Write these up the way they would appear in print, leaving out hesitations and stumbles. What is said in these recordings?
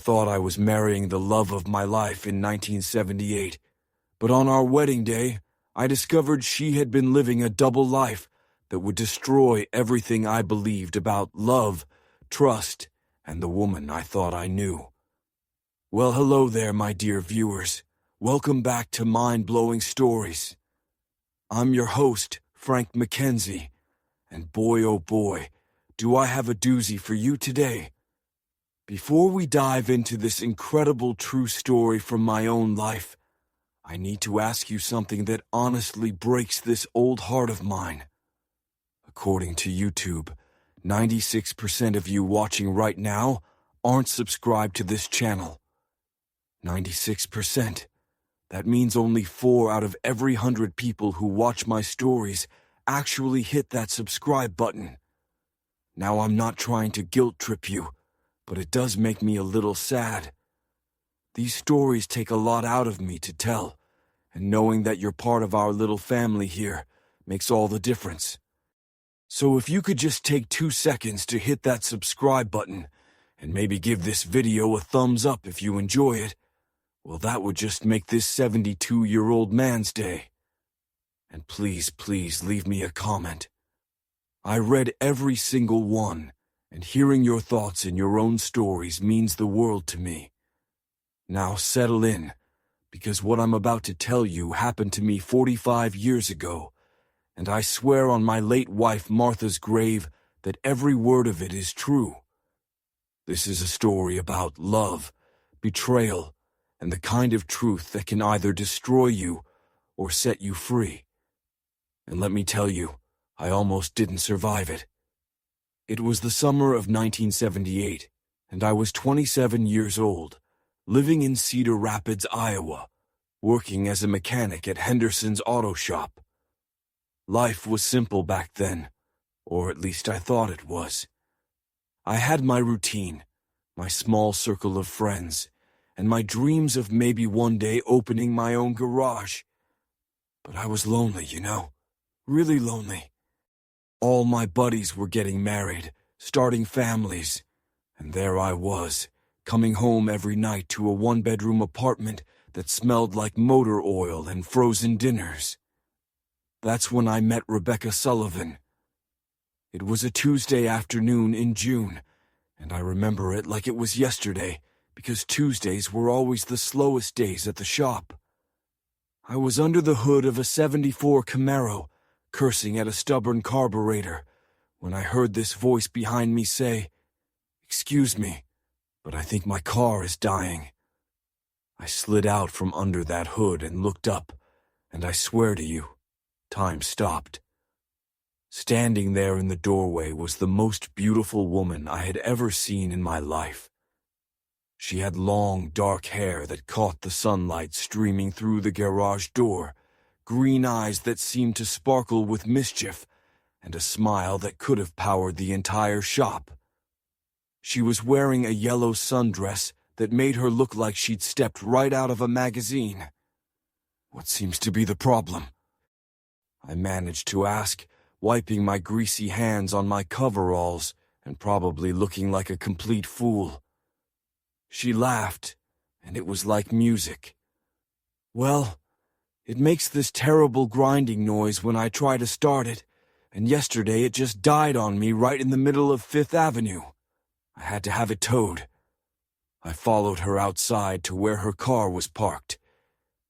thought I was marrying the love of my life in 1978, but on our wedding day, I discovered she had been living a double life that would destroy everything I believed about love, trust, and the woman I thought I knew. Well, hello there, my dear viewers. Welcome back to Mind-Blowing Stories. I'm your host, Frank McKenzie, and boy oh boy, do I have a doozy for you today. Before we dive into this incredible true story from my own life, I need to ask you something that honestly breaks this old heart of mine. According to YouTube, 96% of you watching right now aren't subscribed to this channel. 96%. That means only 4 out of every 100 people who watch my stories actually hit that subscribe button. Now, I'm not trying to guilt trip you, but it does make me a little sad. These stories take a lot out of me to tell, and knowing that you're part of our little family here makes all the difference. So if you could just take 2 seconds to hit that subscribe button, and maybe give this video a thumbs up if you enjoy it, well, that would just make this 72-year-old man's day. And please, please leave me a comment. I read every single one, and hearing your thoughts in your own stories means the world to me. Now settle in, because what I'm about to tell you happened to me 45 years ago, and I swear on my late wife Martha's grave that every word of it is true. This is a story about love, betrayal, and the kind of truth that can either destroy you or set you free. And let me tell you, I almost didn't survive it. It was the summer of 1978, and I was 27 years old, living in Cedar Rapids, Iowa, working as a mechanic at Henderson's auto shop. Life was simple back then, or at least I thought it was. I had my routine, my small circle of friends, and my dreams of maybe one day opening my own garage. But I was lonely, really lonely. All my buddies were getting married, starting families, and there I was, coming home every night to a 1-bedroom apartment that smelled like motor oil and frozen dinners. That's when I met Rebecca Sullivan. It was a Tuesday afternoon in June, and I remember it like it was yesterday, because Tuesdays were always the slowest days at the shop. I was under the hood of a '74 Camaro, cursing at a stubborn carburetor, when I heard this voice behind me say, "Excuse me, but I think my car is dying." I slid out from under that hood and looked up, and I swear to you, time stopped. Standing there in the doorway was the most beautiful woman I had ever seen in my life. She had long, dark hair that caught the sunlight streaming through the garage door, green eyes that seemed to sparkle with mischief, and a smile that could have powered the entire shop. She was wearing a yellow sundress that made her look like she'd stepped right out of a magazine. "What seems to be the problem?" I managed to ask, wiping my greasy hands on my coveralls and probably looking like a complete fool. She laughed, and it was like music. "Well, it makes this terrible grinding noise when I try to start it, and yesterday it just died on me right in the middle of 5th Avenue. I had to have it towed." I followed her outside to where her car was parked.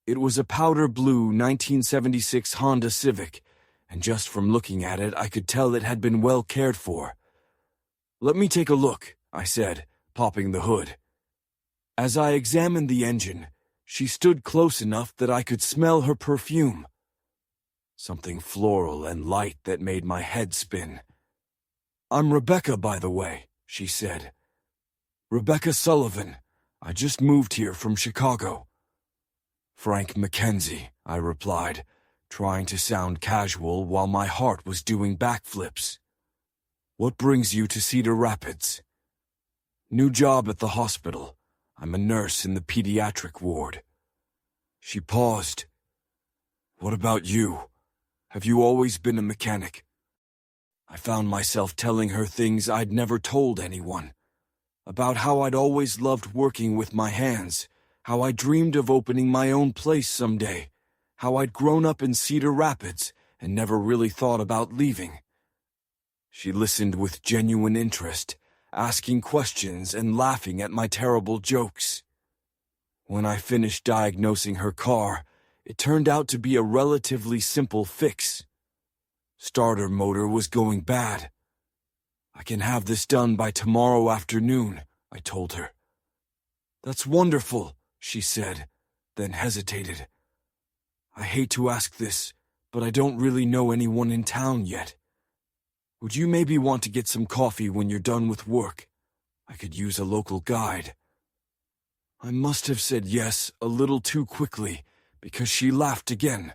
It was a powder blue 1976 Honda Civic, and just from looking at it I could tell it had been well cared for. "Let me take a look," I said, popping the hood. As I examined the engine, she stood close enough that I could smell her perfume. Something floral and light that made my head spin. "I'm Rebecca, by the way," she said. "Rebecca Sullivan. I just moved here from Chicago." "Frank McKenzie," I replied, trying to sound casual while my heart was doing backflips. "What brings you to Cedar Rapids?" "New job at the hospital. I'm a nurse in the pediatric ward." She paused. "What about you? Have you always been a mechanic?" I found myself telling her things I'd never told anyone. about how I'd always loved working with my hands, how I dreamed of opening my own place someday, how I'd grown up in Cedar Rapids and never really thought about leaving. She listened with genuine interest, asking questions and laughing at my terrible jokes. When I finished diagnosing her car, it turned out to be a relatively simple fix. Starter motor was going bad. "I can have this done by tomorrow afternoon," I told her. "That's wonderful," she said, then hesitated. "I hate to ask this, but I don't really know anyone in town yet. Would you maybe want to get some coffee when you're done with work? I could use a local guide." I must have said yes a little too quickly, because she laughed again.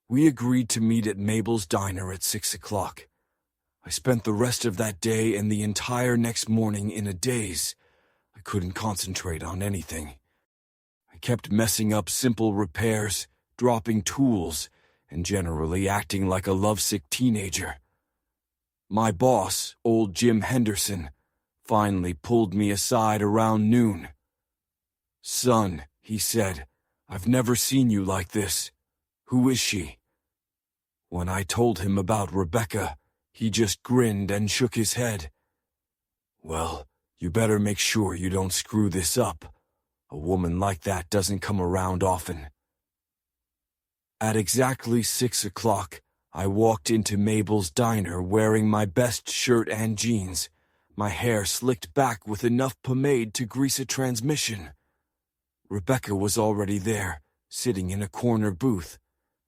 We agreed to meet at Mabel's diner at 6 o'clock. I spent the rest of that day and the entire next morning in a daze. I couldn't concentrate on anything. I kept messing up simple repairs, dropping tools, and generally acting like a lovesick teenager. My boss, old Jim Henderson, finally pulled me aside around noon. "Son," he said, "I've never seen you like this. Who is she?" When I told him about Rebecca, he just grinned and shook his head. "Well, you better make sure you don't screw this up. A woman like that doesn't come around often." At exactly 6 o'clock, I walked into Mabel's diner wearing my best shirt and jeans, my hair slicked back with enough pomade to grease a transmission. Rebecca was already there, sitting in a corner booth,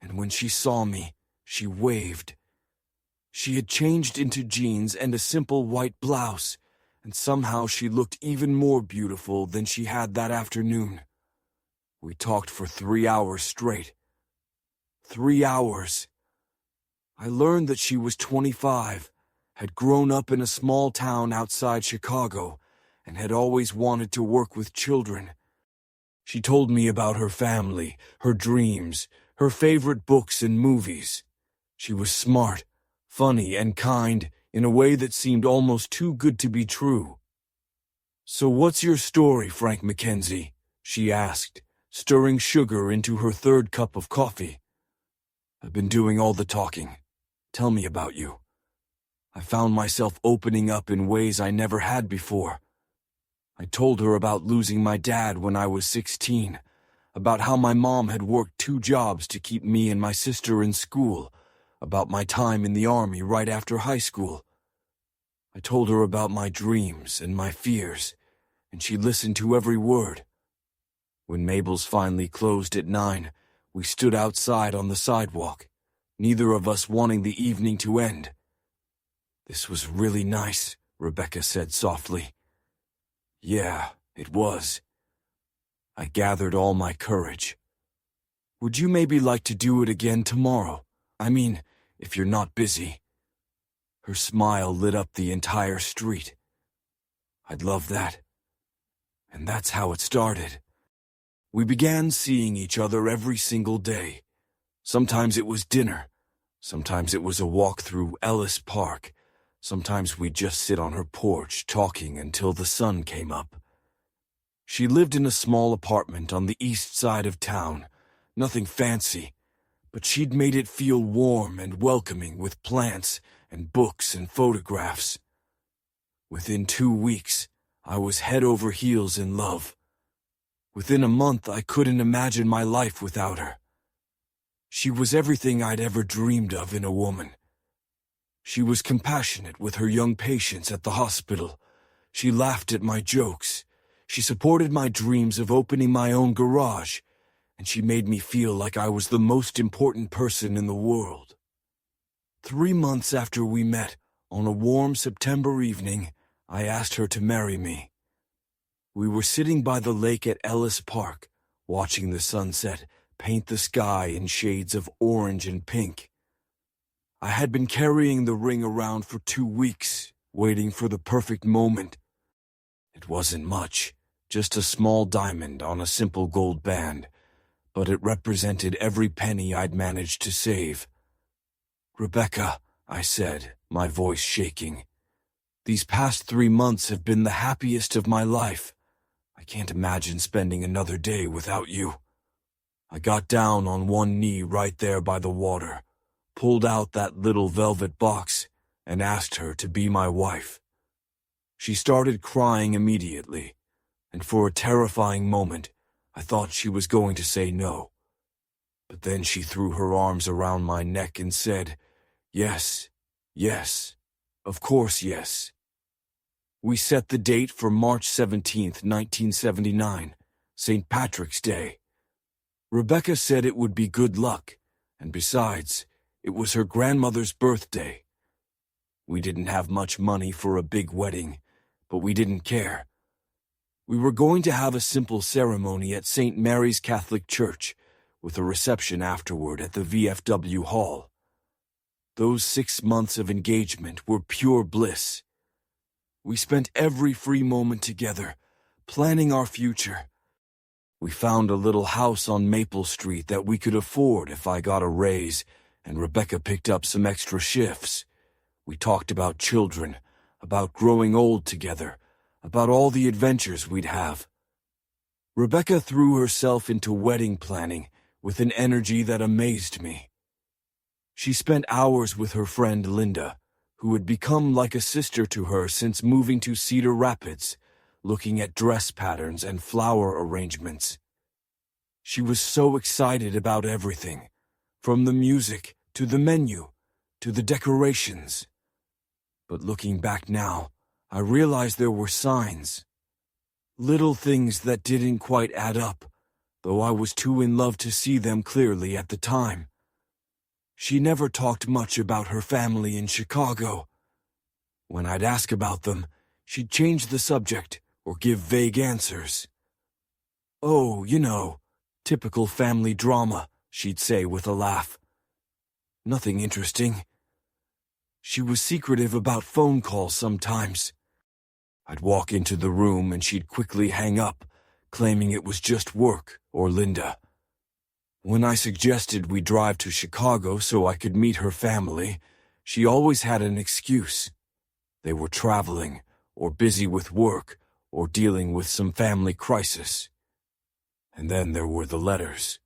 and when she saw me, she waved. She had changed into jeans and a simple white blouse, and somehow she looked even more beautiful than she had that afternoon. We talked for 3 hours straight. 3 hours. I learned that she was 25, had grown up in a small town outside Chicago, and had always wanted to work with children. She told me about her family, her dreams, her favorite books and movies. She was smart, funny, and kind in a way that seemed almost too good to be true. "So what's your story, Frank Mackenzie?" she asked, stirring sugar into her third cup of coffee. "I've been doing all the talking. Tell me about you." I found myself opening up in ways I never had before. I told her about losing my dad when I was 16, about how my mom had worked 2 jobs to keep me and my sister in school, about my time in the army right after high school. I told her about my dreams and my fears, and she listened to every word. When Mabel's finally closed at 9, we stood outside on the sidewalk, neither of us wanting the evening to end. "This was really nice," Rebecca said softly. "Yeah, it was." I gathered all my courage. "Would you maybe like to do it again tomorrow? I mean, if you're not busy." Her smile lit up the entire street. "I'd love that." And that's how it started. We began seeing each other every single day. Sometimes it was dinner. Sometimes it was a walk through Ellis Park. Sometimes we'd just sit on her porch talking until the sun came up. She lived in a small apartment on the east side of town. Nothing fancy, but she'd made it feel warm and welcoming with plants and books and photographs. Within 2 weeks, I was head over heels in love. Within a month, I couldn't imagine my life without her. She was everything I'd ever dreamed of in a woman. She was compassionate with her young patients at the hospital. She laughed at my jokes. She supported my dreams of opening my own garage, and she made me feel like I was the most important person in the world. 3 months after we met, on a warm September evening, I asked her to marry me. We were sitting by the lake at Ellis Park, watching the sunset paint the sky in shades of orange and pink. I had been carrying the ring around for 2 weeks, waiting for the perfect moment. It wasn't much, just a small diamond on a simple gold band, but it represented every penny I'd managed to save. "Rebecca," I said, my voice shaking, These past 3 months have been the happiest of my life. I can't imagine spending another day without you. I got down on one knee right there by the water, pulled out that little velvet box, and asked her to be my wife. She started crying immediately, and for a terrifying moment, I thought she was going to say no. But then she threw her arms around my neck and said, "Yes, yes, of course yes." We set the date for March 17th, 1979, St. Patrick's Day. Rebecca said it would be good luck, and besides, it was her grandmother's birthday. We didn't have much money for a big wedding, but we didn't care. We were going to have a simple ceremony at St. Mary's Catholic Church, with a reception afterward at the VFW Hall. Those 6 months of engagement were pure bliss. We spent every free moment together, planning our future. We found a little house on Maple Street that we could afford if I got a raise, and Rebecca picked up some extra shifts. We talked about children, about growing old together, about all the adventures we'd have. Rebecca threw herself into wedding planning with an energy that amazed me. She spent hours with her friend Linda, who had become like a sister to her since moving to Cedar Rapids, looking at dress patterns and flower arrangements. She was so excited about everything, from the music to the menu to the decorations. But looking back now, I realized there were signs. Little things that didn't quite add up, though I was too in love to see them clearly at the time. She never talked much about her family in Chicago. When I'd ask about them, she'd change the subject or give vague answers. "Oh, typical family drama," she'd say with a laugh. "Nothing interesting." She was secretive about phone calls sometimes. I'd walk into the room and she'd quickly hang up, claiming it was just work or Linda. When I suggested we drive to Chicago so I could meet her family, she always had an excuse. They were traveling, or busy with work, or dealing with some family crisis. And then there were the letters.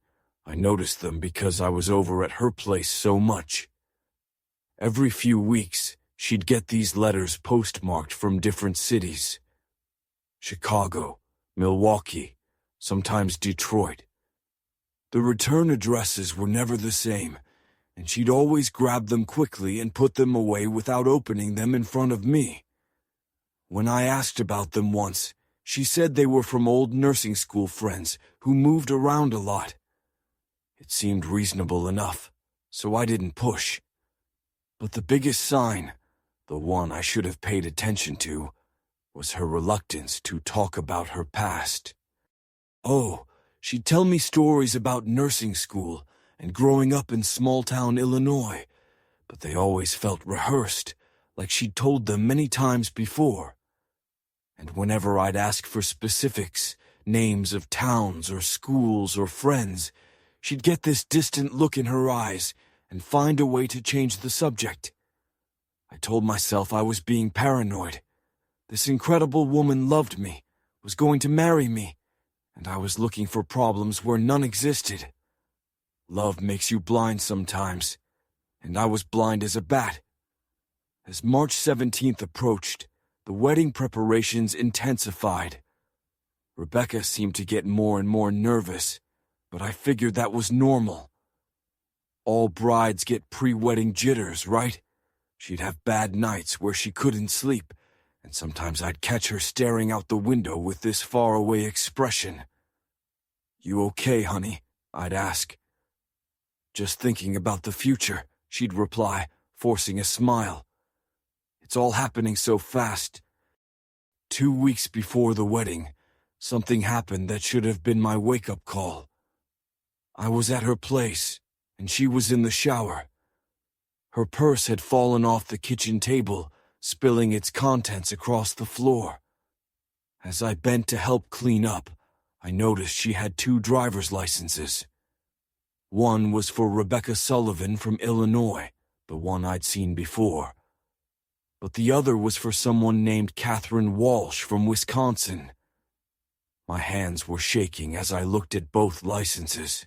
I noticed them because I was over at her place so much. Every few weeks, she'd get these letters postmarked from different cities. Chicago, Milwaukee, sometimes Detroit. The return addresses were never the same, and she'd always grab them quickly and put them away without opening them in front of me. When I asked about them once, she said they were from old nursing school friends who moved around a lot. It seemed reasonable enough, so I didn't push. But the biggest sign, the one I should have paid attention to, was her reluctance to talk about her past. Oh, she'd tell me stories about nursing school and growing up in small-town Illinois, but they always felt rehearsed, like she'd told them many times before. And whenever I'd ask for specifics, names of towns or schools or friends, she'd get this distant look in her eyes and find a way to change the subject. I told myself I was being paranoid. This incredible woman loved me, was going to marry me, and I was looking for problems where none existed. Love makes you blind sometimes, and I was blind as a bat. As March 17th approached, the wedding preparations intensified. Rebecca seemed to get more and more nervous, but I figured that was normal. All brides get pre-wedding jitters, right? She'd have bad nights where she couldn't sleep, and sometimes I'd catch her staring out the window with this faraway expression. "You okay, honey?" I'd ask. "Just thinking about the future," she'd reply, forcing a smile. "It's all happening so fast." 2 weeks before the wedding, something happened that should have been my wake-up call. I was at her place, and she was in the shower. Her purse had fallen off the kitchen table, spilling its contents across the floor. As I bent to help clean up, I noticed she had 2 driver's licenses. One was for Rebecca Sullivan from Illinois, the one I'd seen before. but the other was for someone named Catherine Walsh from Wisconsin. My hands were shaking as I looked at both licenses.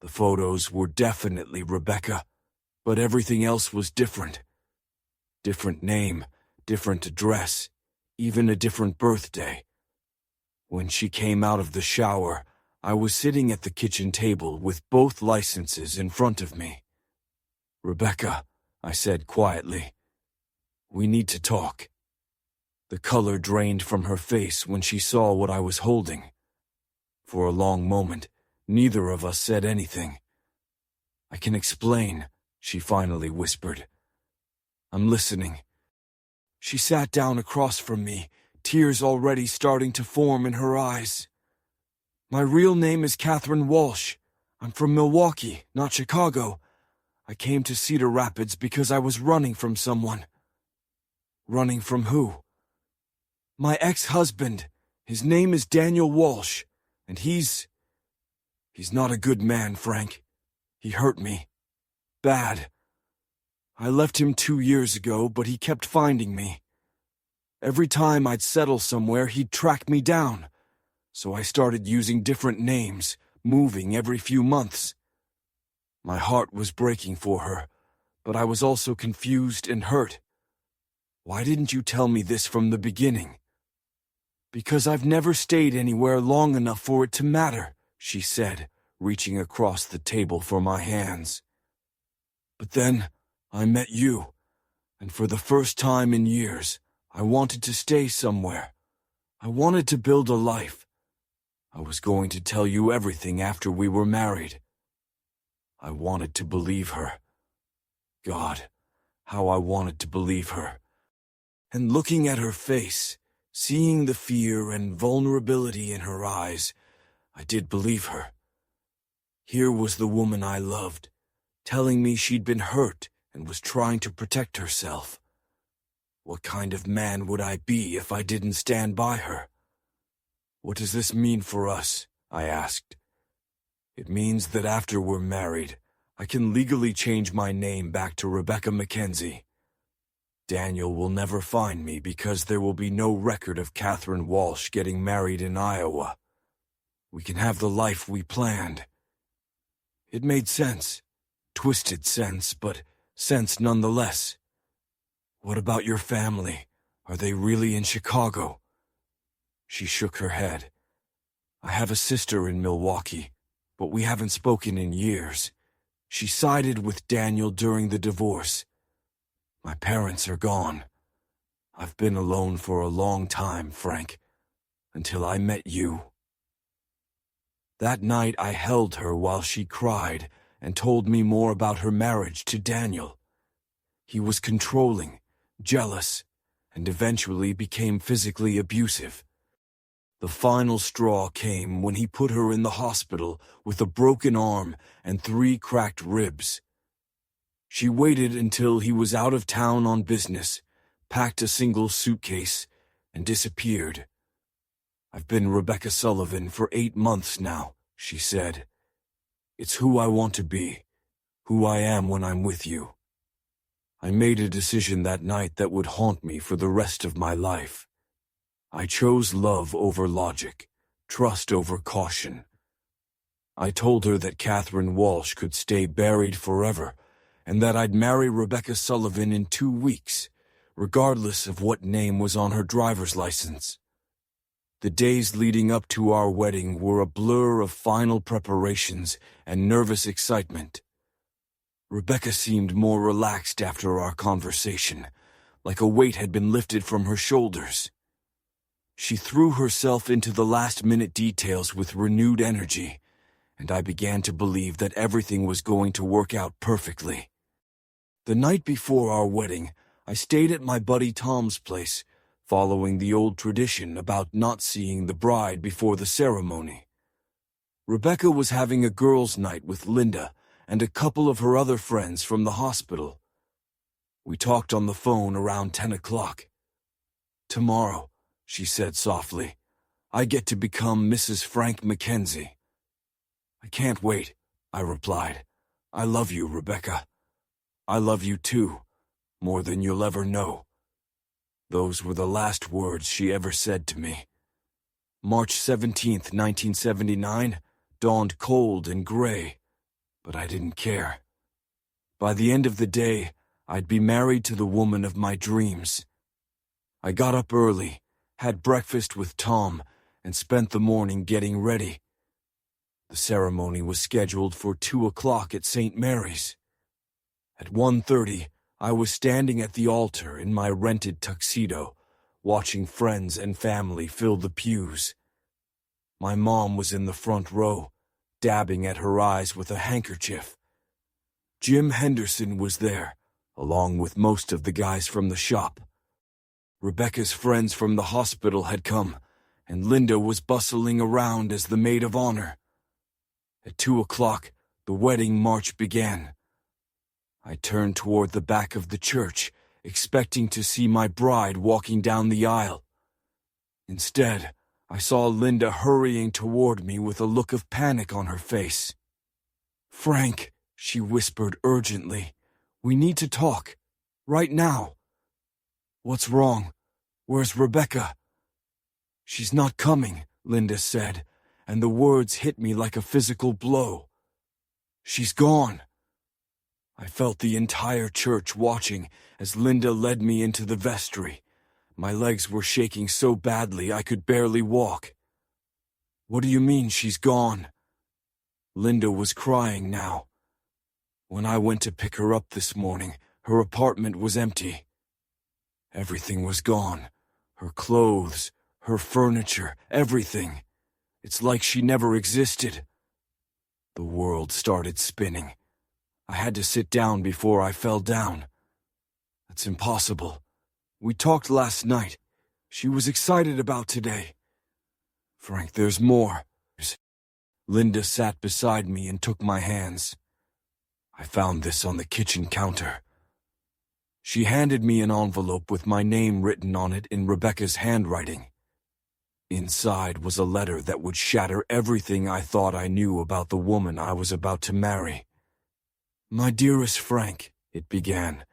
The photos were definitely Rebecca, but everything else was different. Different name, different address, even a different birthday. When she came out of the shower, I was sitting at the kitchen table with both licenses in front of me. "Rebecca," I said quietly, "we need to talk." The color drained from her face when she saw what I was holding. For a long moment, neither of us said anything. "I can explain," she finally whispered. "I'm listening." She sat down across from me, tears already starting to form in her eyes. "My real name is Catherine Walsh. I'm from Milwaukee, not Chicago. I came to Cedar Rapids because I was running from someone." "Running from who?" "My ex-husband. His name is Daniel Walsh, and he's not a good man, Frank. He hurt me. Bad. I left him 2 years ago, but he kept finding me. Every time I'd settle somewhere, he'd track me down. So I started using different names, moving every few months. My heart was breaking for her, but I was also confused and hurt. Why didn't you tell me this from the beginning?" "Because I've never stayed anywhere long enough for it to matter," she said, reaching across the table for my hands. "But then I met you, and for the first time in years, I wanted to stay somewhere. I wanted to build a life. I was going to tell you everything after we were married." I wanted to believe her. God, how I wanted to believe her. And looking at her face, seeing the fear and vulnerability in her eyes, I did believe her. Here was the woman I loved, telling me she'd been hurt and was trying to protect herself. What kind of man would I be if I didn't stand by her? "What does this mean for us?" I asked. "It means that after we're married, I can legally change my name back to Rebecca Mackenzie. Daniel will never find me because there will be no record of Catherine Walsh getting married in Iowa. We can have the life we planned." It made sense. Twisted sense, but sense nonetheless. "What about your family? Are they really in Chicago?" She shook her head. "I have a sister in Milwaukee, but we haven't spoken in years. She sided with Daniel during the divorce. My parents are gone. I've been alone for a long time, Frank, until I met you." That night I held her while she cried and told me more about her marriage to Daniel. He was controlling, jealous, and eventually became physically abusive. The final straw came when he put her in the hospital with a broken arm and 3 cracked ribs. She waited until he was out of town on business, packed a single suitcase, and disappeared. "I've been Rebecca Sullivan for 8 months now," she said. "It's who I want to be, who I am when I'm with you." I made a decision that night that would haunt me for the rest of my life. I chose love over logic, trust over caution. I told her that Catherine Walsh could stay buried forever, and that I'd marry Rebecca Sullivan in 2 weeks, regardless of what name was on her driver's license. The days leading up to our wedding were a blur of final preparations and nervous excitement. Rebecca seemed more relaxed after our conversation, like a weight had been lifted from her shoulders. She threw herself into the last-minute details with renewed energy, and I began to believe that everything was going to work out perfectly. The night before our wedding, I stayed at my buddy Tom's place, following the old tradition about not seeing the bride before the ceremony. Rebecca was having a girls' night with Linda and a couple of her other friends from the hospital. We talked on the phone around 10 o'clock. "Tomorrow," she said softly, "I get to become Mrs. Frank Mackenzie." "I can't wait," I replied. "I love you, Rebecca. I love you too, more than you'll ever know." Those were the last words she ever said to me. March 17th, 1979, dawned cold and gray, but I didn't care. By the end of the day, I'd be married to the woman of my dreams. I got up early, had breakfast with Tom, and spent the morning getting ready. The ceremony was scheduled for 2 o'clock at St. Mary's. At 1:30, I was standing at the altar in my rented tuxedo, watching friends and family fill the pews. My mom was in the front row, dabbing at her eyes with a handkerchief. Jim Henderson was there, along with most of the guys from the shop. Rebecca's friends from the hospital had come, and Linda was bustling around as the maid of honor. At 2 o'clock, the wedding march began. I turned toward the back of the church, expecting to see my bride walking down the aisle. Instead, I saw Linda hurrying toward me with a look of panic on her face. "Frank," she whispered urgently, "we need to talk. Right now." "What's wrong? Where's Rebecca?" "She's not coming," Linda said, and the words hit me like a physical blow. "She's gone." I felt the entire church watching as Linda led me into the vestry. My legs were shaking so badly I could barely walk. "What do you mean she's gone?" Linda was crying now. "When I went to pick her up this morning, her apartment was empty. Everything was gone. Her clothes, her furniture, everything. It's like she never existed." The world started spinning. I had to sit down before I fell down. "That's impossible. We talked last night. She was excited about today." "Frank, there's more." Linda sat beside me and took my hands. "I found this on the kitchen counter." She handed me an envelope with my name written on it in Rebecca's handwriting. Inside was a letter that would shatter everything I thought I knew about the woman I was about to marry. "My dearest Frank," it began,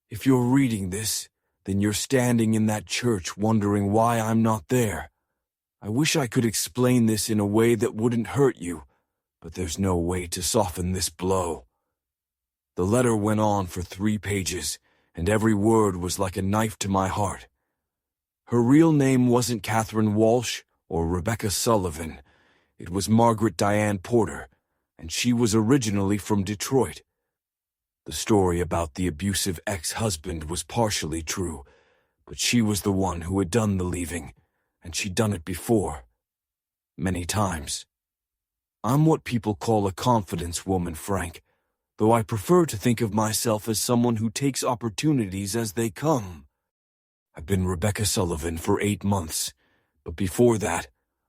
"if you're reading this, then you're standing in that church wondering why I'm not there. I wish I could explain this in a way that wouldn't hurt you, but there's no way to soften this blow." The letter went on for 3 pages, and every word was like a knife to my heart. Her real name wasn't Catherine Walsh or Rebecca Sullivan. It was Margaret Diane Porter, and she was originally from Detroit. The story about the abusive ex-husband was partially true, but she was the one who had done the leaving, and she'd done it before. Many times. I'm what people call a confidence woman, Frank, though I prefer to think of myself as someone who takes opportunities as they come. I've been Rebecca Sullivan for 8 months, but before that,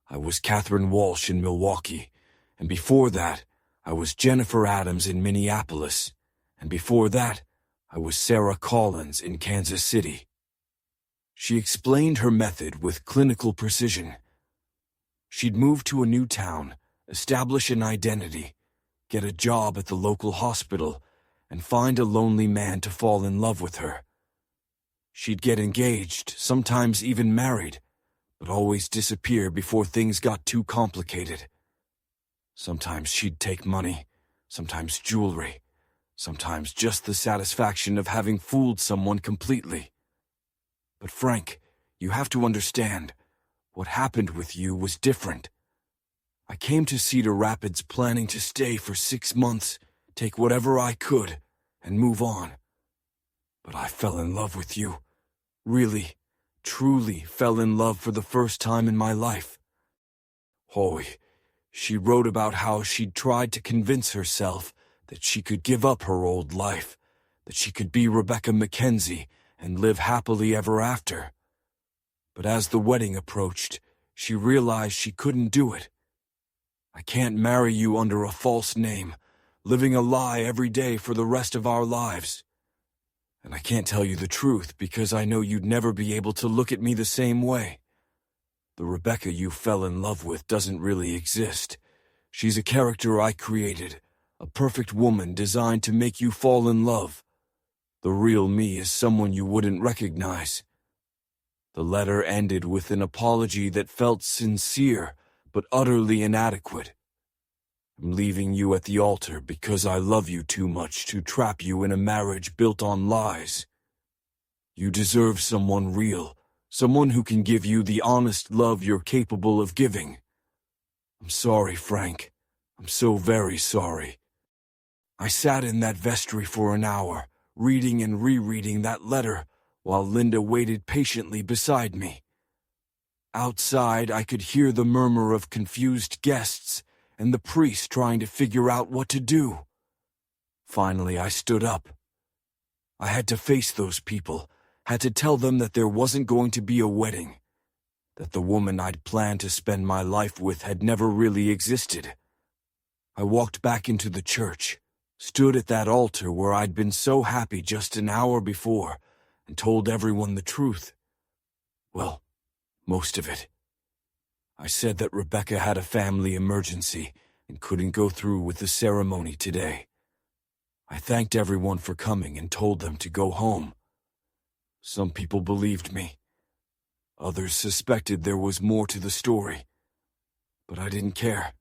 I was Catherine Walsh in Milwaukee, and before that, I was Jennifer Adams in Minneapolis, and before that, I was Sarah Collins in Kansas City. She explained her method with clinical precision. She'd move to a new town, establish an identity, get a job at the local hospital, and find a lonely man to fall in love with her. She'd get engaged, sometimes even married, but always disappear before things got too complicated. Sometimes she'd take money, sometimes jewelry, sometimes just the satisfaction of having fooled someone completely. But Frank, you have to understand, what happened with you was different. I came to Cedar Rapids planning to stay for 6 months, take whatever I could, and move on. But I fell in love with you. Really, truly fell in love for the first time in my life. Hoy, she wrote about how she'd tried to convince herself that she could give up her old life, that she could be Rebecca Mackenzie and live happily ever after. But as the wedding approached, she realized she couldn't do it. I can't marry you under a false name, living a lie every day for the rest of our lives. And I can't tell you the truth because I know you'd never be able to look at me the same way. The Rebecca you fell in love with doesn't really exist. She's a character I created, a perfect woman designed to make you fall in love. The real me is someone you wouldn't recognize. The letter ended with an apology that felt sincere, but utterly inadequate. I'm leaving you at the altar because I love you too much to trap you in a marriage built on lies. You deserve someone real, someone who can give you the honest love you're capable of giving. I'm sorry, Frank. I'm so very sorry. I sat in that vestry for an hour, reading and rereading that letter, while Linda waited patiently beside me. Outside, I could hear the murmur of confused guests and the priest trying to figure out what to do. Finally, I stood up. I had to face those people, had to tell them that there wasn't going to be a wedding, that the woman I'd planned to spend my life with had never really existed. I walked back into the church, stood at that altar where I'd been so happy just an hour before, and told everyone the truth. Well, most of it. I said that Rebecca had a family emergency and couldn't go through with the ceremony today. I thanked everyone for coming and told them to go home. Some people believed me. Others suspected there was more to the story. But I didn't care.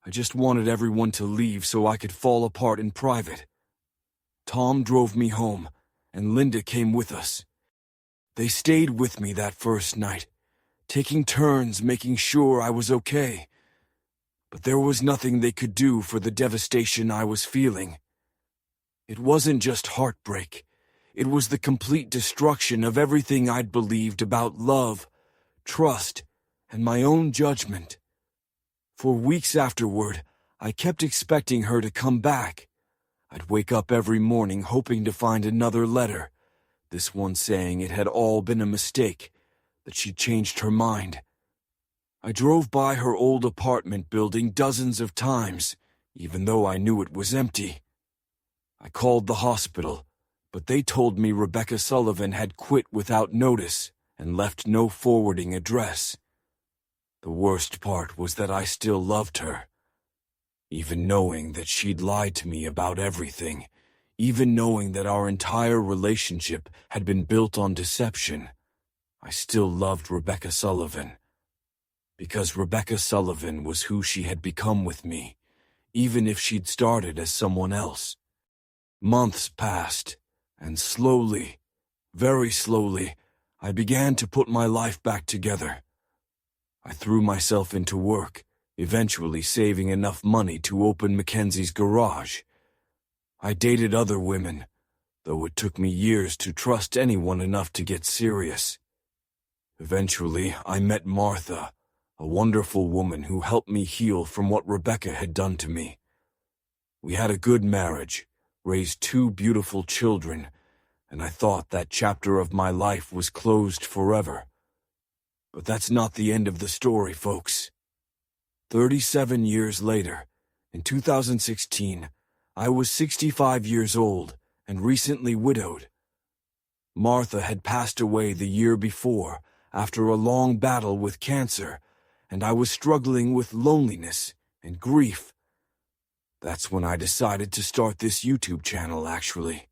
I just wanted everyone to leave so I could fall apart in private. Tom drove me home, and Linda came with us. They stayed with me that first night, taking turns making sure I was okay. But there was nothing they could do for the devastation I was feeling. It wasn't just heartbreak. It was the complete destruction of everything I'd believed about love, trust, and my own judgment. For weeks afterward, I kept expecting her to come back. I'd wake up every morning hoping to find another letter, this one saying it had all been a mistake, that she'd changed her mind. I drove by her old apartment building dozens of times, even though I knew it was empty. I called the hospital, but they told me Rebecca Sullivan had quit without notice and left no forwarding address. The worst part was that I still loved her. Even knowing that she'd lied to me about everything, even knowing that our entire relationship had been built on deception, I still loved Rebecca Sullivan. Because Rebecca Sullivan was who she had become with me, even if she'd started as someone else. Months passed, and slowly, very slowly, I began to put my life back together. I threw myself into work, eventually saving enough money to open Mackenzie's garage. I dated other women, though it took me years to trust anyone enough to get serious. Eventually, I met Martha, a wonderful woman who helped me heal from what Rebecca had done to me. We had a good marriage, raised 2 beautiful children, and I thought that chapter of my life was closed forever. But that's not the end of the story, folks. 37 years later, in 2016, I was 65 years old and recently widowed. Martha had passed away the year before after a long battle with cancer, and I was struggling with loneliness and grief. That's when I decided to start this YouTube channel, actually.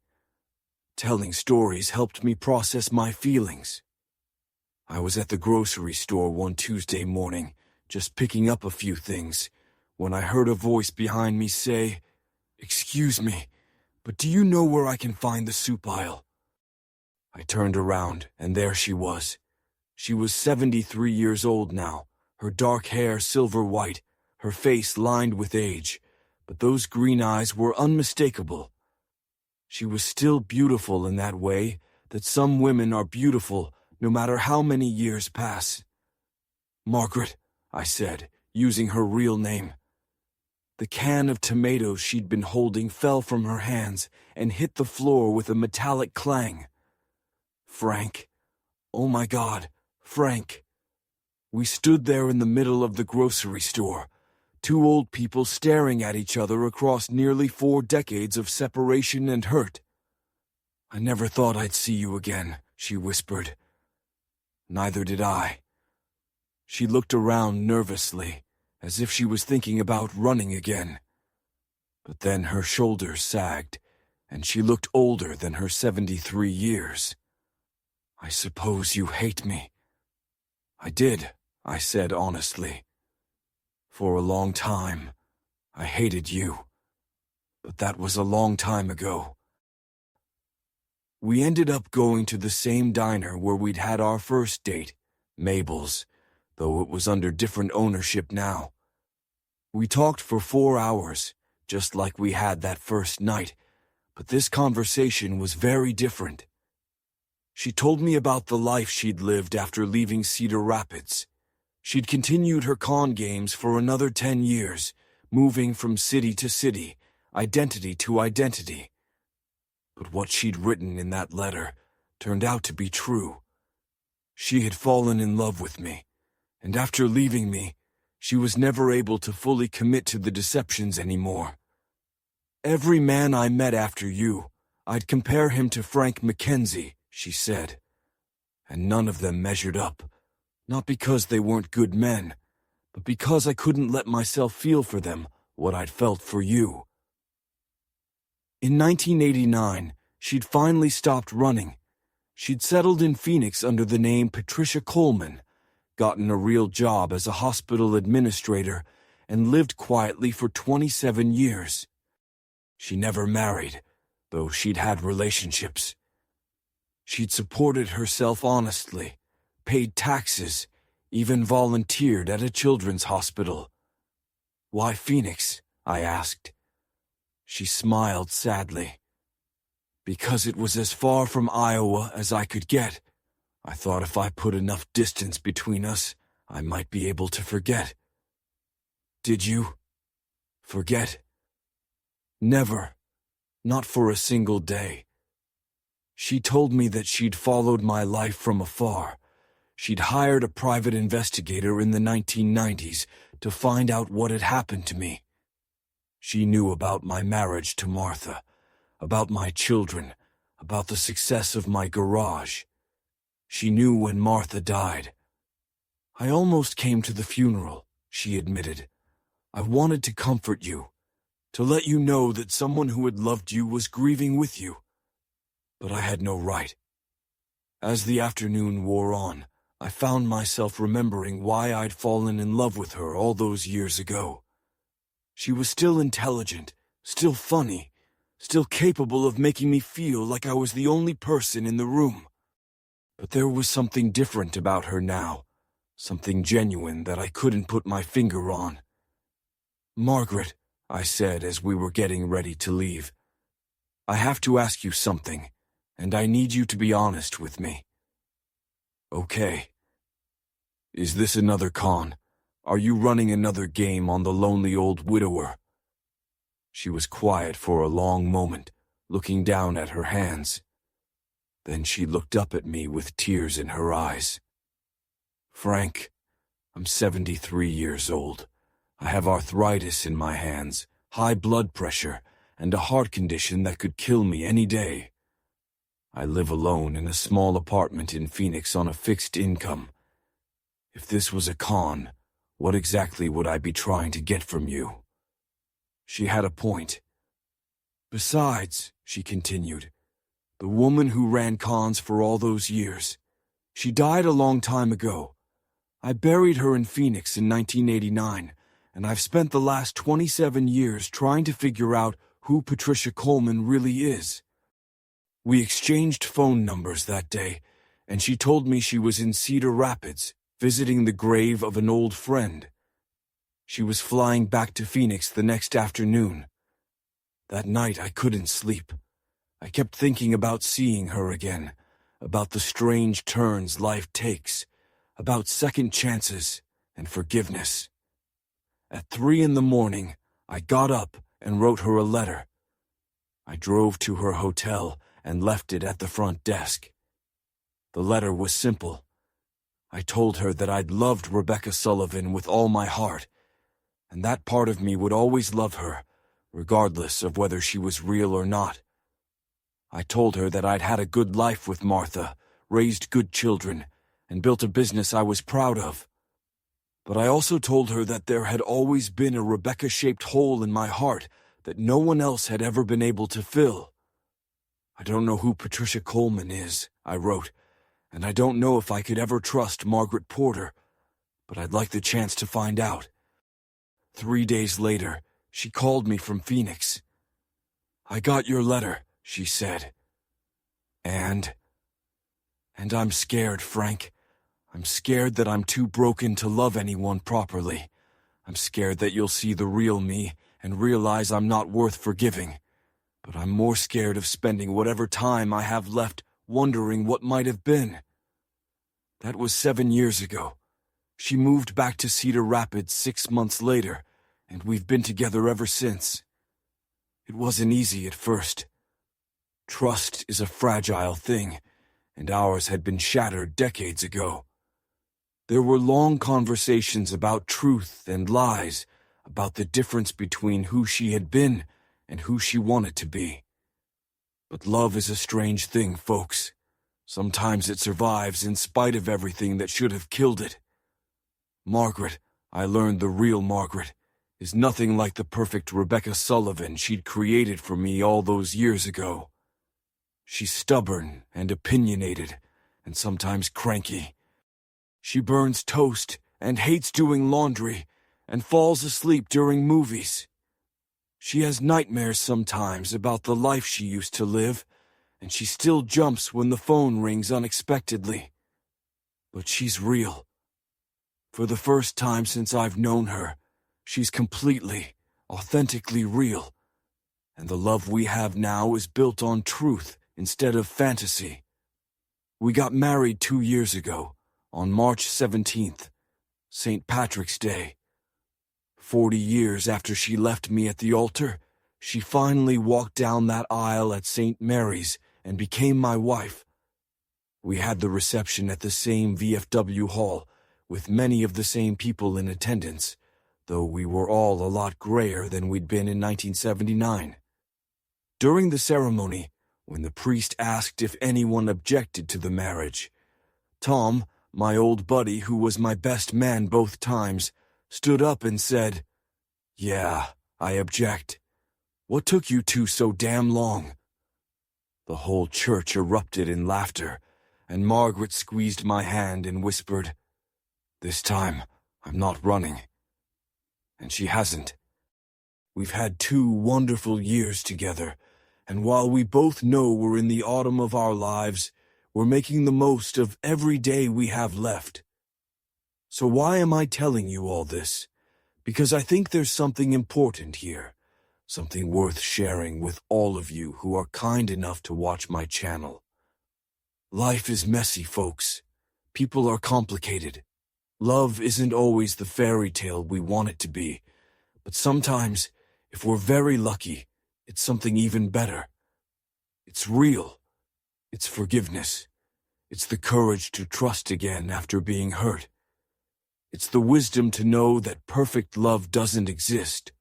Telling stories helped me process my feelings. I was at the grocery store one Tuesday morning, just picking up a few things, when I heard a voice behind me say, "Excuse me, but do you know where I can find the soup aisle?" I turned around, and there she was. She was 73 years old now, her dark hair silver white, her face lined with age, but those green eyes were unmistakable. She was still beautiful in that way, that some women are beautiful no matter how many years pass. "Margaret," I said, using her real name. The can of tomatoes she'd been holding fell from her hands and hit the floor with a metallic clang. Frank. Oh my God, Frank. We stood there in the middle of the grocery store, 2 old people staring at each other across nearly 4 decades of separation and hurt. "I never thought I'd see you again," she whispered. Neither did I. She looked around nervously, as if she was thinking about running again. But then her shoulders sagged, and she looked older than her 73 years. I suppose you hate me. I did, I said honestly. For a long time, I hated you. But that was a long time ago. We ended up going to the same diner where we'd had our first date, Mabel's, though it was under different ownership now. We talked for 4 hours, just like we had that first night, but this conversation was very different. She told me about the life she'd lived after leaving Cedar Rapids. She'd continued her con games for another 10 years, moving from city to city, identity to identity. But what she'd written in that letter turned out to be true. She had fallen in love with me, and after leaving me, she was never able to fully commit to the deceptions anymore. Every man I met after you, I'd compare him to Frank Mackenzie, she said. And none of them measured up, not because they weren't good men, but because I couldn't let myself feel for them what I'd felt for you. In 1989, she'd finally stopped running. She'd settled in Phoenix under the name Patricia Coleman, gotten a real job as a hospital administrator, and lived quietly for 27 years. She never married, though she'd had relationships. She'd supported herself honestly, paid taxes, even volunteered at a children's hospital. Why Phoenix? I asked. She smiled sadly. Because it was as far from Iowa as I could get. I thought if I put enough distance between us, I might be able to forget. Did you? Forget? Never. Not for a single day. She told me that she'd followed my life from afar. She'd hired a private investigator in the 1990s to find out what had happened to me. She knew about my marriage to Martha, about my children, about the success of my garage. She knew when Martha died. I almost came to the funeral, she admitted. I wanted to comfort you, to let you know that someone who had loved you was grieving with you. But I had no right. As the afternoon wore on, I found myself remembering why I'd fallen in love with her all those years ago. She was still intelligent, still funny, still capable of making me feel like I was the only person in the room. But there was something different about her now, something genuine that I couldn't put my finger on. Margaret, I said as we were getting ready to leave, I have to ask you something, and I need you to be honest with me. Okay. Is this another con? Are you running another game on the lonely old widower? She was quiet for a long moment, looking down at her hands. Then she looked up at me with tears in her eyes. Frank, I'm 73 years old. I have arthritis in my hands, high blood pressure, and a heart condition that could kill me any day. I live alone in a small apartment in Phoenix on a fixed income. If this was a con, what exactly would I be trying to get from you? She had a point. Besides, she continued, the woman who ran cons for all those years, she died a long time ago. I buried her in Phoenix in 1989, and I've spent the last 27 years trying to figure out who Patricia Coleman really is. We exchanged phone numbers that day, and she told me she was in Cedar Rapids, visiting the grave of an old friend. She was flying back to Phoenix the next afternoon. That night I couldn't sleep. I kept thinking about seeing her again, about the strange turns life takes, about second chances and forgiveness. At 3 a.m, I got up and wrote her a letter. I drove to her hotel and left it at the front desk. The letter was simple. I told her that I'd loved Rebecca Sullivan with all my heart, and that part of me would always love her, regardless of whether she was real or not. I told her that I'd had a good life with Martha, raised good children, and built a business I was proud of. But I also told her that there had always been a Rebecca-shaped hole in my heart that no one else had ever been able to fill. I don't know who Patricia Coleman is, I wrote, and I don't know if I could ever trust Margaret Porter, but I'd like the chance to find out. 3 days later, she called me from Phoenix. "I got your letter," she said. And I'm scared, Frank. I'm scared that I'm too broken to love anyone properly. I'm scared that you'll see the real me and realize I'm not worth forgiving. But I'm more scared of spending whatever time I have left wondering what might have been. That was 7 years ago. She moved back to Cedar Rapids 6 months later, and we've been together ever since. It wasn't easy at first. Trust is a fragile thing, and ours had been shattered decades ago. There were long conversations about truth and lies, about the difference between who she had been and who she wanted to be. But love is a strange thing, folks. Sometimes it survives in spite of everything that should have killed it. Margaret, I learned the real Margaret, is nothing like the perfect Rebecca Sullivan she'd created for me all those years ago. She's stubborn and opinionated, and sometimes cranky. She burns toast and hates doing laundry and falls asleep during movies. She has nightmares sometimes about the life she used to live, and she still jumps when the phone rings unexpectedly. But she's real. For the first time since I've known her, she's completely, authentically real. And the love we have now is built on truth instead of fantasy. We got married 2 years ago, on March 17th, St. Patrick's Day. 40 years after she left me at the altar, she finally walked down that aisle at St. Mary's and became my wife. We had the reception at the same VFW hall, with many of the same people in attendance, though we were all a lot grayer than we'd been in 1979. During the ceremony, when the priest asked if anyone objected to the marriage, Tom, my old buddy who was my best man both times, stood up and said, "Yeah, I object. What took you two so damn long?" The whole church erupted in laughter, and Margaret squeezed my hand and whispered, "This time, I'm not running." And she hasn't. We've had 2 wonderful years together, and while we both know we're in the autumn of our lives, we're making the most of every day we have left. So why am I telling you all this? Because I think there's something important here, something worth sharing with all of you who are kind enough to watch my channel. Life is messy, folks. People are complicated. Love isn't always the fairy tale we want it to be, but sometimes, if we're very lucky, it's something even better. It's real. It's forgiveness. It's the courage to trust again after being hurt. It's the wisdom to know that perfect love doesn't exist,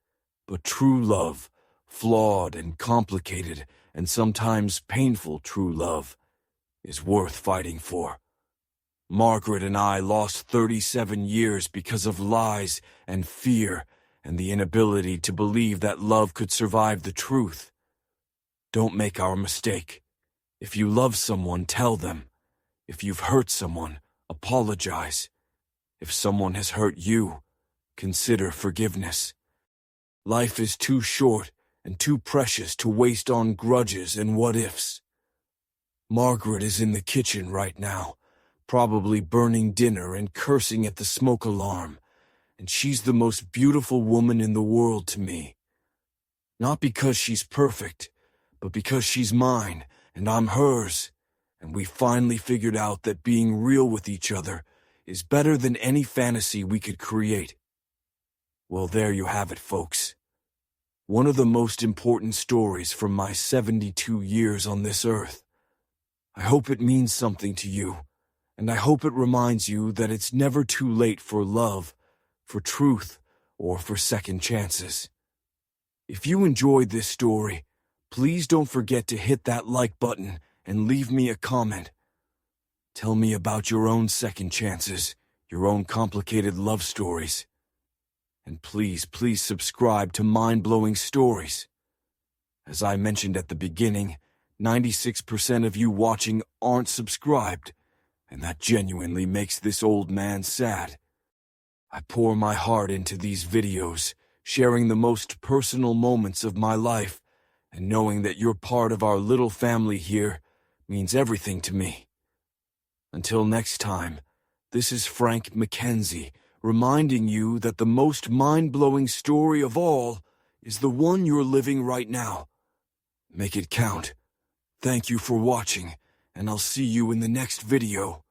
but true love, flawed and complicated and sometimes painful true love, is worth fighting for. Margaret and I lost 37 years because of lies and fear and the inability to believe that love could survive the truth. Don't make our mistake. If you love someone, tell them. If you've hurt someone, apologize. If someone has hurt you, consider forgiveness. Life is too short and too precious to waste on grudges and what-ifs. Margaret is in the kitchen right now, probably burning dinner and cursing at the smoke alarm, and she's the most beautiful woman in the world to me. Not because she's perfect, but because she's mine and I'm hers, and we finally figured out that being real with each other is better than any fantasy we could create. Well, there you have it, folks. One of the most important stories from my 72 years on this earth. I hope it means something to you, and I hope it reminds you that it's never too late for love, for truth, or for second chances. If you enjoyed this story, please don't forget to hit that like button and leave me a comment. Tell me about your own second chances, your own complicated love stories. And please subscribe to Mind-Blowing Stories. As I mentioned at the beginning, 96% of you watching aren't subscribed. and that genuinely makes this old man sad. I pour my heart into these videos, sharing the most personal moments of my life, and knowing that you're part of our little family here means everything to me. Until next time, this is Frank Mackenzie, reminding you that the most mind-blowing story of all is the one you're living right now. Make it count. Thank you for watching, and I'll see you in the next video.